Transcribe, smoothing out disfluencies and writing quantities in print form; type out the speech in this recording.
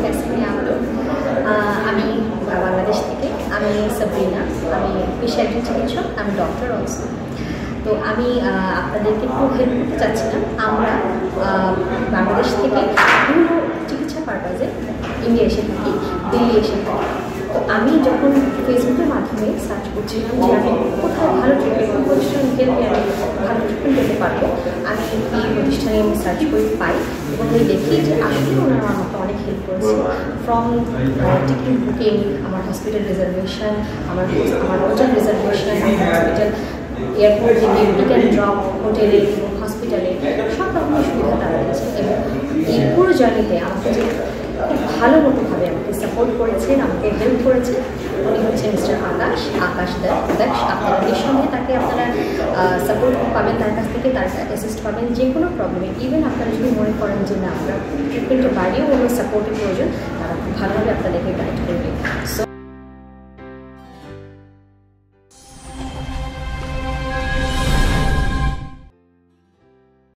कैसे आप लोग আমি বাংলাদেশ থেকে আমি সাবরিনা আমি পেশা একজন চিকিৎসক আমি ডক্টর অলসো তো আমি আপনাদেরকে একটু হেল্প করতে চাচ্ছিলাম আমরা বাংলাদেশ থেকে বিভিন্ন চিকিৎসা পারপাজে ইন্ডিয়া এসে থাকি দিল্লি এসে থাকি তো আমি যখন ফেসবুকের মাধ্যমে সার্চ করছিলাম যে আমি কোথায় ভালো ট্রিটমেন্ট প্রতিষ্ঠান গেলে আমি ভালো ট্রিটমেন্ট পেতে পারবো আমি এই প্রতিষ্ঠানে আমি সার্চ করে পাই এবং আমি দেখি যে আসলে ওনারা আমাকে অনেক হেল্প করেছে ফ্রম টিকিট বুকিং আমার হসপিটাল রিজার্ভেশন আমার হোটেল রিজার্ভেশন হসপিটাল এয়ারপোর্ট থেকে পিক ড্রপ হোটেলে এবং হসপিটালে সব রকমের সুবিধা তারা দিয়েছে এবং এই পুরো জার্নিতে আমাকে যে খুব ভালো মতোভাবে আমাকে সাপোর্ট করেছেন আমাকে হেল্প করেছেন উনি হচ্ছেন মিস্টার আকাশ দাস আপনারা নিঃসন্দেহে তাকে আপনারা সাপোর্ট পাবেন তার কাছ থেকে তার অ্যাসিস্ট পাবেন যে কোনো প্রবলেমে ইভেন আপনারা যদি মনে করেন যে না আপনার ট্রিটমেন্টের বাইরেও কোনো সাপোর্টের প্রয়োজন তারা খুব ভালোভাবে আপনাদেরকে গাইড